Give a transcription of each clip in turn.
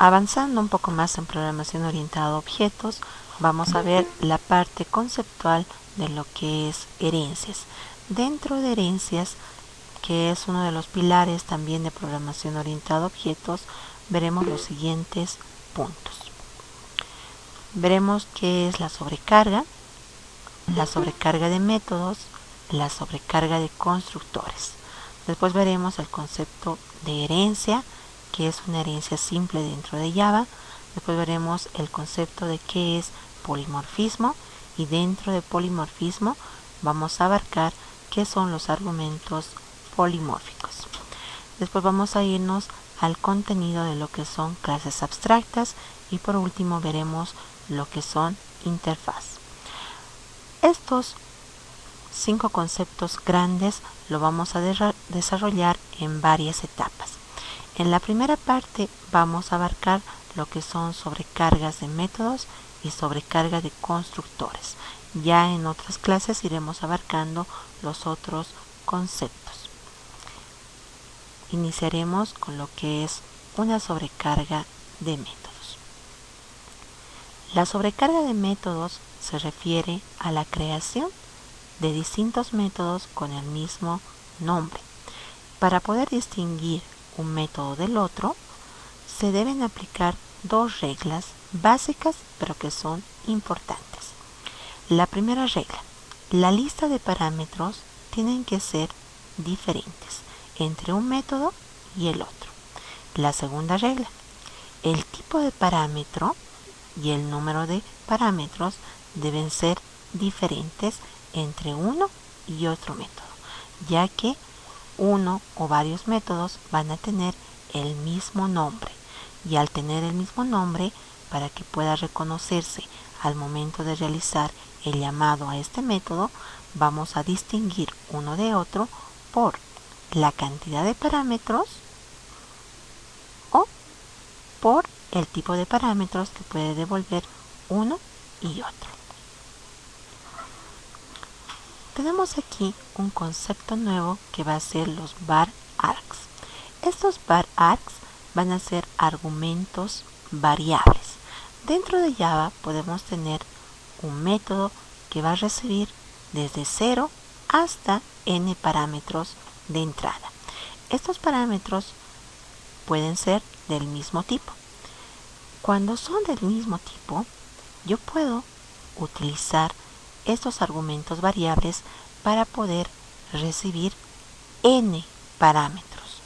Avanzando un poco más en programación orientada a objetos, vamos a ver la parte conceptual de lo que es herencias. Dentro de herencias, que es uno de los pilares también de programación orientada a objetos, veremos los siguientes puntos. Veremos qué es la sobrecarga de métodos, la sobrecarga de constructores. Después veremos el concepto de herencia, que es una herencia simple dentro de Java. Después veremos el concepto de qué es polimorfismo, y dentro de polimorfismo vamos a abarcar qué son los argumentos polimórficos. Después vamos a irnos al contenido de lo que son clases abstractas, y por último veremos lo que son interfaz. Estos 5 conceptos grandes lo vamos a desarrollar en varias etapas. En la primera parte vamos a abarcar lo que son sobrecargas de métodos y sobrecarga de constructores. Ya en otras clases iremos abarcando los otros conceptos. Iniciaremos con lo que es una sobrecarga de métodos. La sobrecarga de métodos se refiere a la creación de distintos métodos con el mismo nombre. Para poder distinguir un método del otro, se deben aplicar 2 reglas básicas, pero que son importantes. La primera regla: la lista de parámetros tienen que ser diferentes entre un método y el otro. La segunda regla: el tipo de parámetro y el número de parámetros deben ser diferentes entre uno y otro método, ya que uno o varios métodos van a tener el mismo nombre, y al tener el mismo nombre, para que pueda reconocerse al momento de realizar el llamado a este método, vamos a distinguir uno de otro por la cantidad de parámetros o por el tipo de parámetros que puede devolver uno y otro. Tenemos aquí un concepto nuevo que va a ser los var args. Estos var args van a ser argumentos variables. Dentro de Java podemos tener un método que va a recibir desde 0 hasta n parámetros de entrada. Estos parámetros pueden ser del mismo tipo. Cuando son del mismo tipo, yo puedo utilizar estos argumentos variables para poder recibir n parámetros.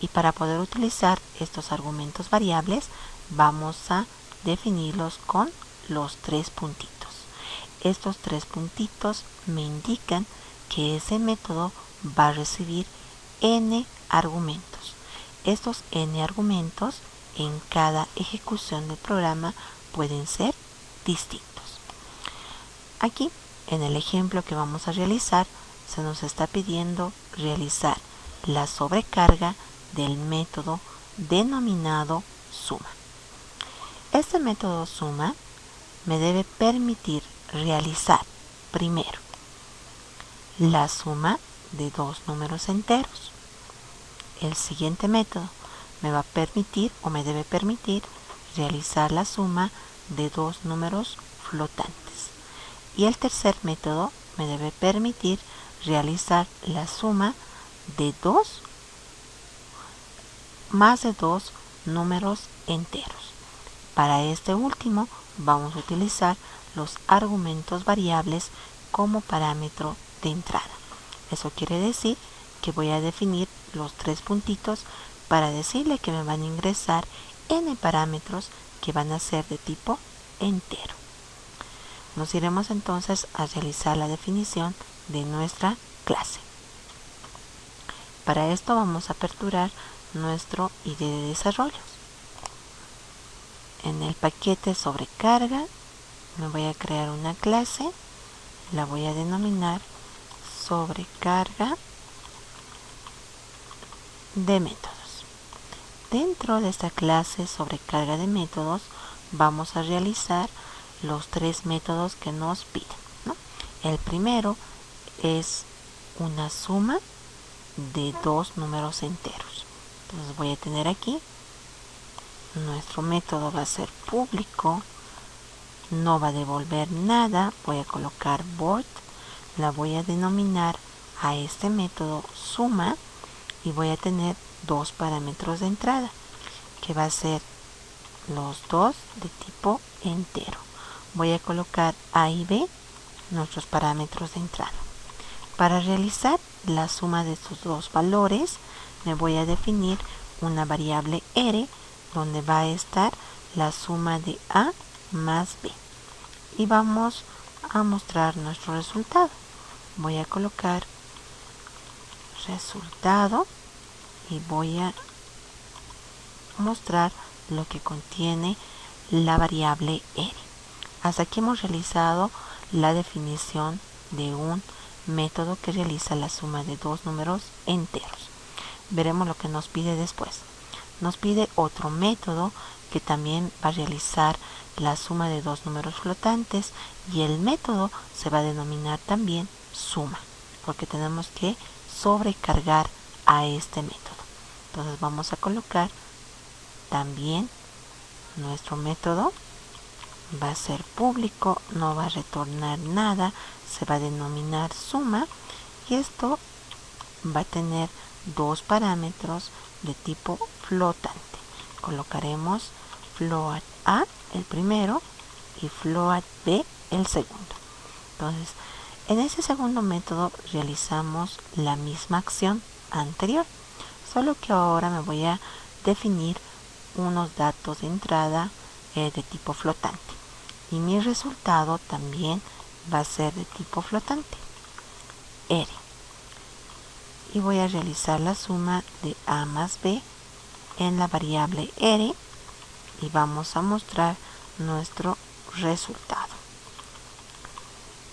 Y para poder utilizar estos argumentos variables, vamos a definirlos con los 3 puntitos. Estos 3 puntitos me indican que ese método va a recibir n argumentos. Estos n argumentos en cada ejecución del programa pueden ser distintos. Aquí, en el ejemplo que vamos a realizar, se nos está pidiendo realizar la sobrecarga del método denominado suma. Este método suma me debe permitir realizar primero la suma de 2 números enteros. El siguiente método me va a permitir o me debe permitir realizar la suma de 2 números flotantes. Y el tercer método me debe permitir realizar la suma de más de 2 números enteros. Para este último vamos a utilizar los argumentos variables como parámetro de entrada. Eso quiere decir que voy a definir los 3 puntitos para decirle que me van a ingresar n parámetros que van a ser de tipo entero. Nos iremos entonces a realizar la definición de nuestra clase. Para esto vamos a aperturar nuestro IDE de desarrollo. En el paquete sobrecarga me voy a crear una clase, la voy a denominar sobrecarga de métodos. Dentro de esta clase sobrecarga de métodos vamos a realizar los 3 métodos que nos piden, ¿no? El primero es una suma de 2 números enteros. Entonces voy a tener aquí nuestro método va a ser público, no va a devolver nada. Voy a colocar void, la voy a denominar a este método suma y voy a tener dos parámetros de entrada que va a ser los dos de tipo entero. Voy a colocar A y B, nuestros parámetros de entrada. Para realizar la suma de estos dos valores me voy a definir una variable R donde va a estar la suma de A más B y vamos a mostrar nuestro resultado. Voy a colocar resultado y voy a mostrar lo que contiene la variable R. Hasta aquí hemos realizado la definición de un método que realiza la suma de dos números enteros. Veremos lo que nos pide después. Nos pide otro método que también va a realizar la suma de dos números flotantes y el método se va a denominar también suma porque tenemos que sobrecargar a este método. Entonces vamos a colocar también nuestro método va a ser público, no va a retornar nada, se va a denominar suma y esto va a tener dos parámetros de tipo flotante. Colocaremos float A el primero y float B el segundo. Entonces, en ese segundo método realizamos la misma acción anterior, solo que ahora me voy a definir unos datos de entrada de tipo flotante y mi resultado también va a ser de tipo flotante R y voy a realizar la suma de A más B en la variable R y vamos a mostrar nuestro resultado.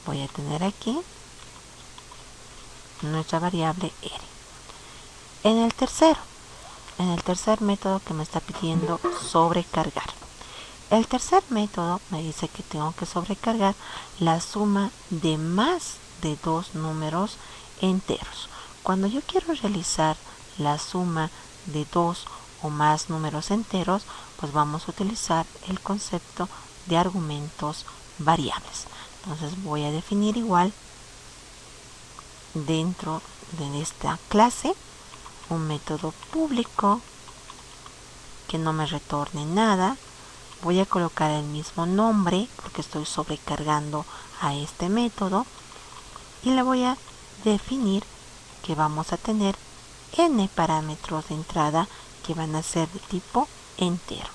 Voy a tener aquí nuestra variable R. En el tercer método que me está pidiendo sobrecargar. El tercer método me dice que tengo que sobrecargar la suma de más de dos números enteros. Cuando yo quiero realizar la suma de dos o más números enteros, pues vamos a utilizar el concepto de argumentos variables. Entonces voy a definir igual dentro de esta clase un método público que no me retorne nada. Voy a colocar el mismo nombre porque estoy sobrecargando a este método y le voy a definir que vamos a tener n parámetros de entrada que van a ser de tipo entero.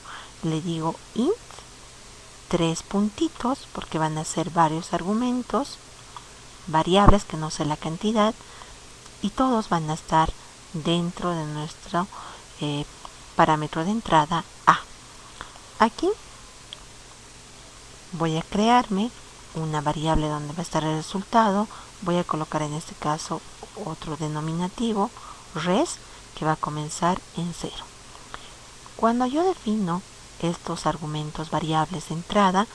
Le digo int, 3 puntitos porque van a ser varios argumentos, variables que no sé la cantidad y todos van a estar dentro de nuestro parámetro de entrada A. Aquí voy a crearme una variable donde va a estar el resultado. Voy a colocar en este caso otro denominativo, res, que va a comenzar en 0. Cuando yo defino estos argumentos variables de entrada,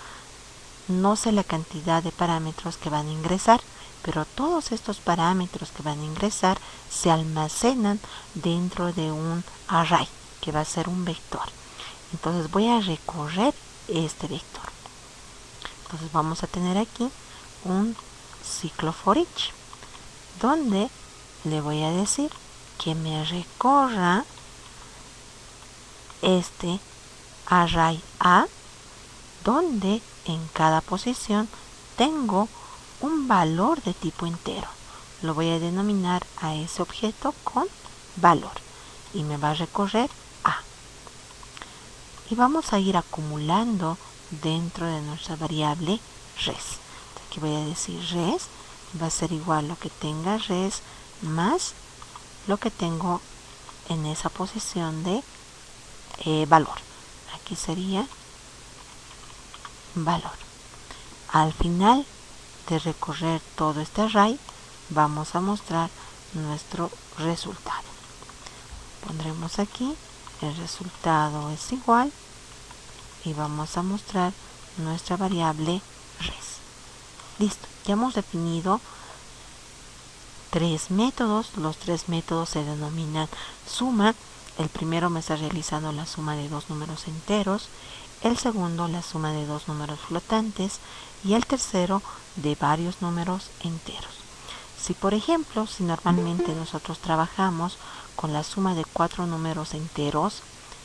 no sé la cantidad de parámetros que van a ingresar, pero todos estos parámetros que van a ingresar se almacenan dentro de un array, que va a ser un vector. Entonces voy a recorrer este vector. Entonces vamos a tener aquí un ciclo for each, donde le voy a decir que me recorra este array A, donde en cada posición tengo un valor de tipo entero. Lo voy a denominar a ese objeto con valor y me va a recorrer A. Y vamos a ir acumulando dentro de nuestra variable res. Aquí voy a decir res va a ser igual lo que tenga res más lo que tengo en esa posición de valor. Aquí sería valor. Al final de recorrer todo este array vamos a mostrar nuestro resultado. Pondremos aquí el resultado es igual y vamos a mostrar nuestra variable res. Listo, ya hemos definido tres métodos. Los tres métodos se denominan suma el primero me está realizando la suma de dos números enteros, el segundo la suma de dos números flotantes y el tercero de varios números enteros. Si por ejemplo, si normalmente nosotros trabajamos con la suma de cuatro números enteros,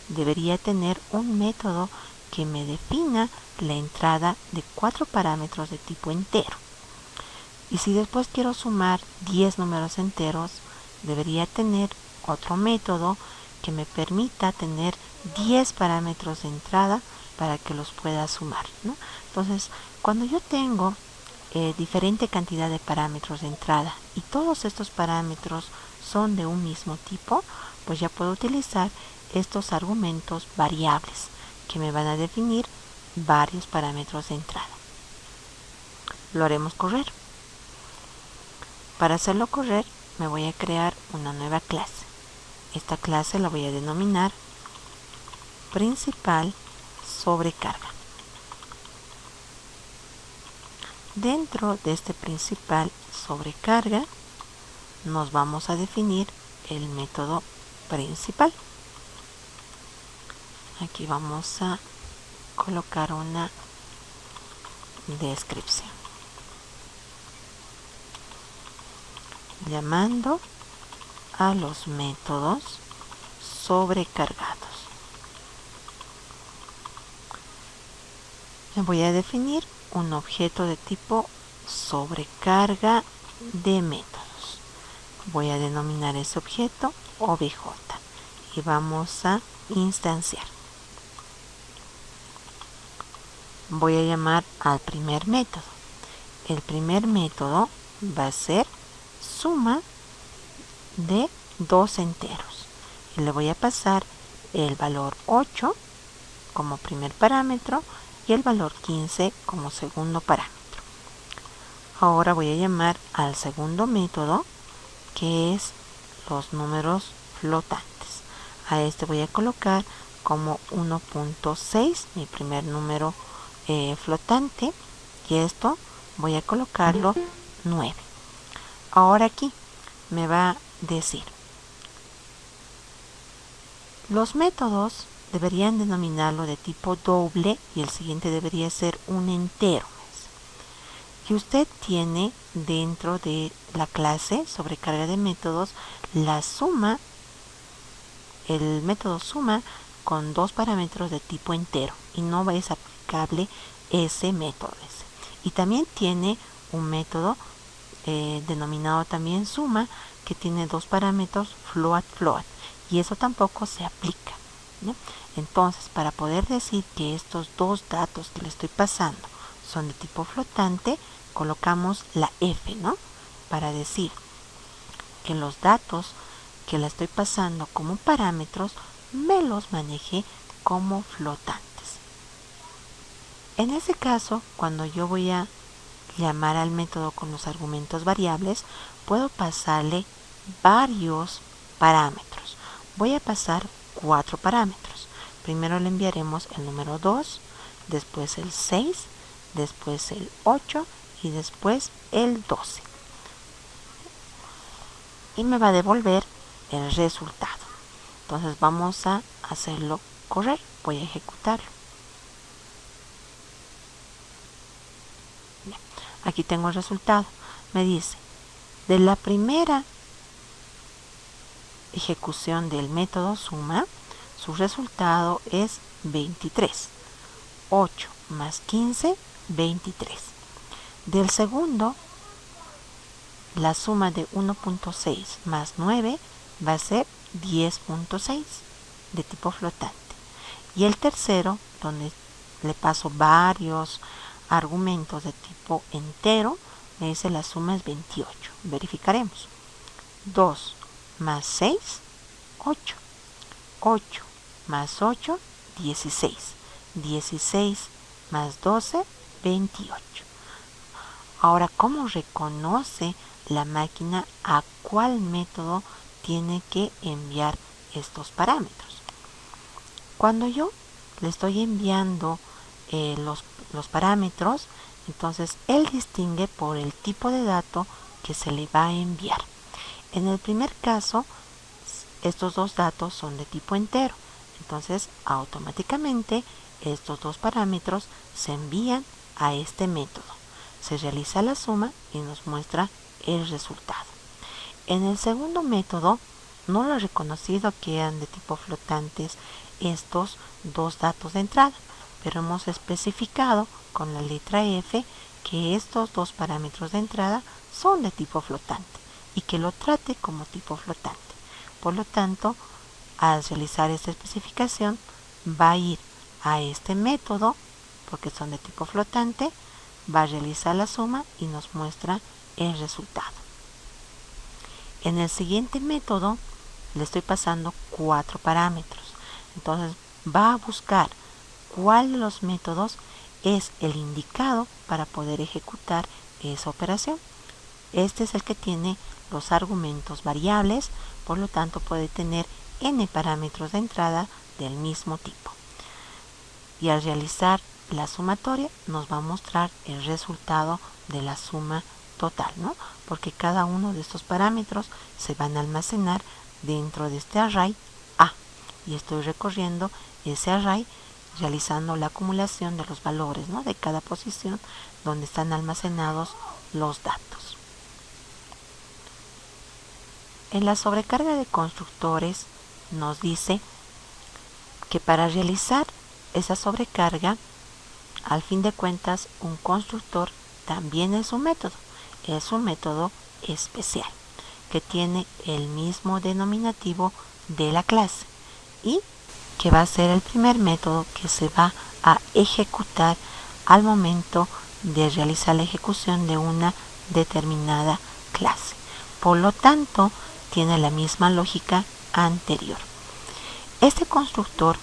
debería tener un método que me defina la entrada de cuatro parámetros de tipo entero. Y si después quiero sumar 10 números enteros, debería tener otro método que me permita tener 10 parámetros de entrada para que los pueda sumar, ¿no? Entonces, cuando yo tengo diferente cantidad de parámetros de entrada y todos estos parámetros son de un mismo tipo, pues ya puedo utilizar estos argumentos variables que me van a definir varios parámetros de entrada. Lo haremos correr. Para hacerlo correr, me voy a crear una nueva clase. Esta clase la voy a denominar principal sobrecarga. Dentro de este principal sobrecarga, nos vamos a definir el método principal. Aquí vamos a colocar una descripción. Llamando a los métodos sobrecargados. Me voy a definir un objeto de tipo sobrecarga de métodos. Voy a denominar ese objeto obj y vamos a instanciar. Voy a llamar al primer método. El primer método va a ser suma de dos enteros y le voy a pasar el valor 8 como primer parámetro y el valor 15 como segundo parámetro. Ahora voy a llamar al segundo método, que es los números flotantes. A este voy a colocar como 1.6 mi primer número flotante y esto voy a colocarlo 9. Ahora aquí me va a decir, los métodos deberían denominarlo de tipo doble y el siguiente debería ser un entero. Y usted tiene dentro de la clase sobrecarga de métodos la suma, el método suma con dos parámetros de tipo entero y no es aplicable ese método. Y también tiene un método denominado también suma, que tiene dos parámetros float y eso tampoco se aplica, ¿no? Entonces, para poder decir que estos dos datos que le estoy pasando son de tipo flotante, colocamos la F, ¿no? Para decir que los datos que le estoy pasando como parámetros me los maneje como flotantes. En ese caso, cuando yo voy a llamar al método con los argumentos variables, puedo pasarle varios parámetros. Voy a pasar 4 parámetros. Primero le enviaremos el número 2, después el 6, después el 8 y después el 12. Y me va a devolver el resultado. Entonces vamos a hacerlo correr. Voy a ejecutarlo. Bien. Aquí tengo el resultado. Me dice, de la primera ejecución del método suma, su resultado es 23. 8 más 15, 23. Del segundo, la suma de 1.6 más 9 va a ser 10.6 de tipo flotante. Y el tercero, donde le paso varios argumentos de tipo entero, me dice la suma es 28. Verificaremos. 2 más 6, 8. 8 más 8, 16. 16 más 12, 28. Ahora, ¿cómo reconoce la máquina a cuál método tiene que enviar estos parámetros? Cuando yo le estoy enviando los parámetros, entonces él distingue por el tipo de dato que se le va a enviar. En el primer caso, estos dos datos son de tipo entero. Entonces, automáticamente estos dos parámetros se envían a este método. Se realiza la suma y nos muestra el resultado. En el segundo método, no lo he reconocido que eran de tipo flotantes estos dos datos de entrada, pero hemos especificado con la letra F que estos dos parámetros de entrada son de tipo flotante y que lo trate como tipo flotante. Por lo tanto, al realizar esta especificación, va a ir a este método, porque son de tipo flotante, va a realizar la suma y nos muestra el resultado. En el siguiente método le estoy pasando 4 parámetros. Entonces va a buscar cuál de los métodos es el indicado para poder ejecutar esa operación. Este es el que tiene los argumentos variables, por lo tanto puede tener n parámetros de entrada del mismo tipo. Y al realizar la sumatoria nos va a mostrar el resultado de la suma total, ¿no? Porque cada uno de estos parámetros se van a almacenar dentro de este array A. Y estoy recorriendo ese array realizando la acumulación de los valores, ¿no?, de cada posición donde están almacenados los datos. En la sobrecarga de constructores nos dice que para realizar esa sobrecarga, al fin de cuentas, un constructor también es un método. Es un método especial que tiene el mismo denominativo de la clase y que va a ser el primer método que se va a ejecutar al momento de realizar la ejecución de una determinada clase. Por lo tanto, tiene la misma lógica anterior. Este constructor,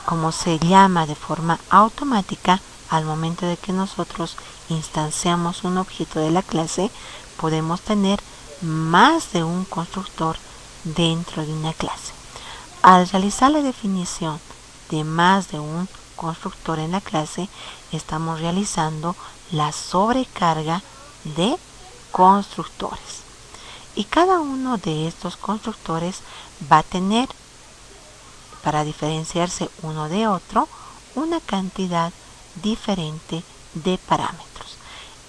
como se llama de forma automática, al momento de que nosotros instanciamos un objeto de la clase, podemos tener más de un constructor dentro de una clase. Al realizar la definición de más de un constructor en la clase, estamos realizando la sobrecarga de constructores. Y cada uno de estos constructores va a tener, para diferenciarse uno de otro, una cantidad diferente de parámetros.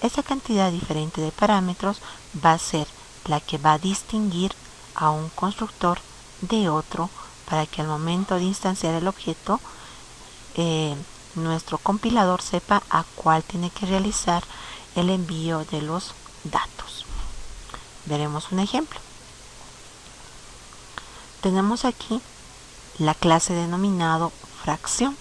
Esa cantidad diferente de parámetros va a ser la que va a distinguir a un constructor de otro para que al momento de instanciar el objeto, nuestro compilador sepa a cuál tiene que realizar el envío de los datos. Veremos un ejemplo. Tenemos aquí la clase denominado fracción.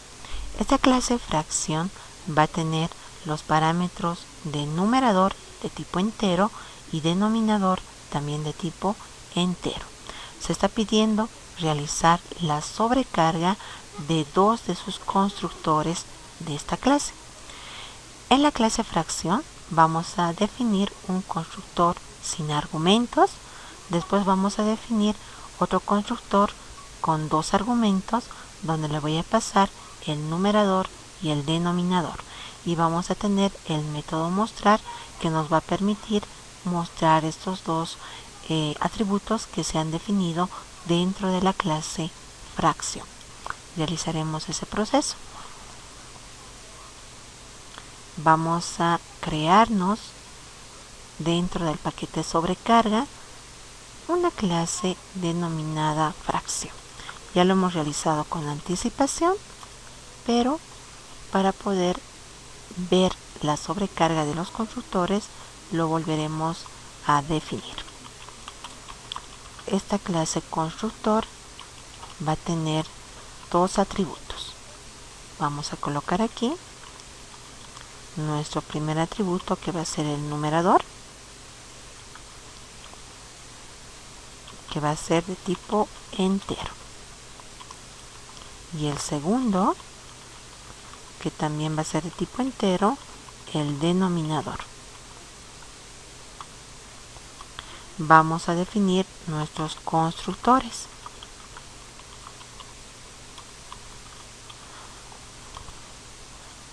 Esta clase fracción va a tener los parámetros de numerador de tipo entero y denominador también de tipo entero. Se está pidiendo realizar la sobrecarga de dos de sus constructores de esta clase. En la clase fracción vamos a definir un constructor sin argumentos. Después vamos a definir otro constructor con dos argumentos donde le voy a pasar el numerador y el denominador. Y vamos a tener el método mostrar que nos va a permitir mostrar estos dos atributos que se han definido dentro de la clase fracción. Realizaremos ese proceso. Vamos a crearnos dentro del paquete sobrecarga una clase denominada fracción. Ya lo hemos realizado con anticipación, pero para poder ver la sobrecarga de los constructores lo volveremos a definir. Esta clase constructor va a tener dos atributos. Vamos a colocar aquí nuestro primer atributo, que va a ser el numerador, que va a ser de tipo entero, y el segundo, que también va a ser de tipo entero, el denominador. Vamos a definir nuestros constructores.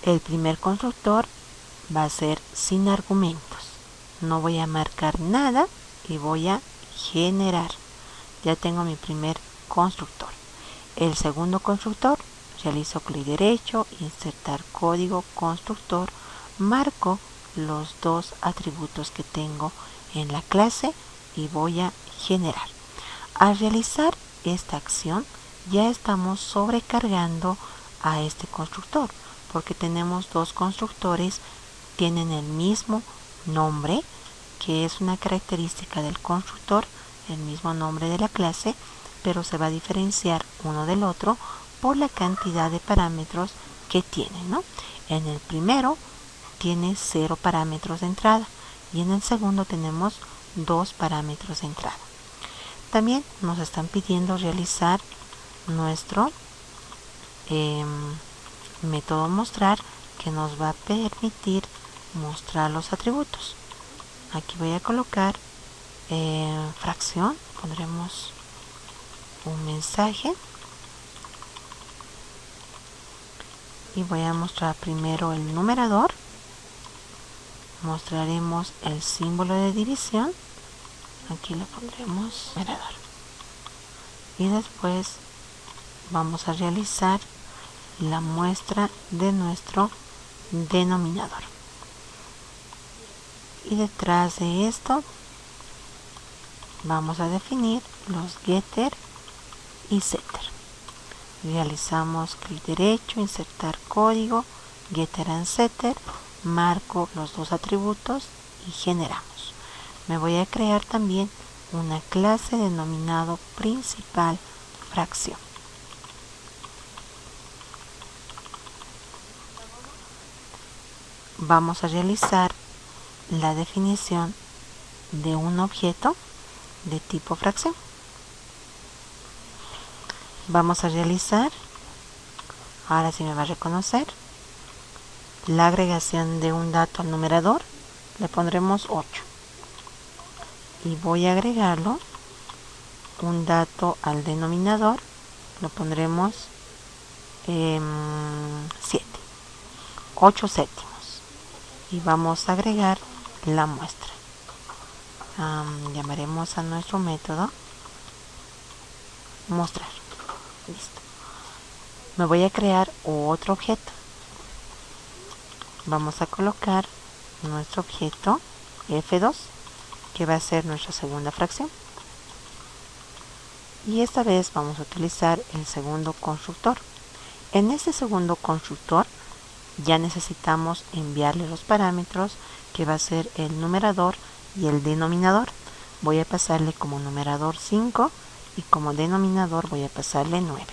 El primer constructor va a ser sin argumentos. No voy a marcar nada y voy a generar. Ya tengo mi primer constructor. El segundo constructor, realizo clic derecho, insertar código constructor, marco los dos atributos que tengo en la clase y voy a generar. Al realizar esta acción ya estamos sobrecargando a este constructor porque tenemos dos constructores, tienen el mismo nombre, que es una característica del constructor, el mismo nombre de la clase, pero se va a diferenciar uno del otro por la cantidad de parámetros que tiene, ¿no? En el primero tiene 0 parámetros de entrada y en el segundo tenemos 2 parámetros de entrada. También nos están pidiendo realizar nuestro método mostrar, que nos va a permitir mostrar los atributos. Aquí voy a colocar fracción, pondremos un mensaje y voy a mostrar primero el numerador, mostraremos el símbolo de división, aquí le pondremos numerador y después vamos a realizar la muestra de nuestro denominador. Y detrás de esto vamos a definir los getter y setter. Realizamos clic derecho, insertar código, getter and setter, marco los dos atributos y generamos. Me voy a crear también una clase denominado principal fracción. Vamos a realizar la definición de un objeto de tipo fracción. Vamos a realizar, ahora sí me va a reconocer, la agregación de un dato al numerador, le pondremos 8 y voy a agregarlo un dato al denominador, lo pondremos 7, 8 séptimos. Y vamos a agregar la muestra. Llamaremos a nuestro método mostrar. Listo. Me voy a crear otro objeto. Vamos a colocar nuestro objeto F2, que va a ser nuestra segunda fracción. Y esta vez vamos a utilizar el segundo constructor. En este segundo constructor ya necesitamos enviarle los parámetros, que va a ser el numerador y el denominador. Voy a pasarle como numerador 5 y como denominador voy a pasarle 9.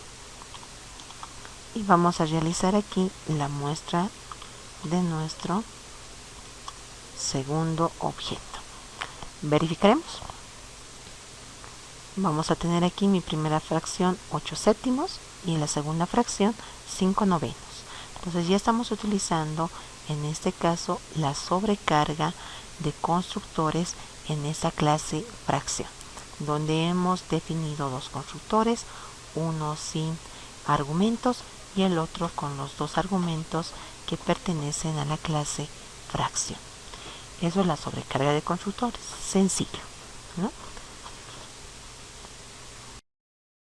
Y vamos a realizar aquí la muestra de nuestro segundo objeto. Verificaremos. Vamos a tener aquí mi primera fracción 8 séptimos y en la segunda fracción 5 novenos. Entonces ya estamos utilizando en este caso la sobrecarga de constructores en esta clase fracción, donde hemos definido dos constructores, uno sin argumentos y el otro con los dos argumentos que pertenecen a la clase fracción. Eso es la sobrecarga de constructores, sencillo, ¿no?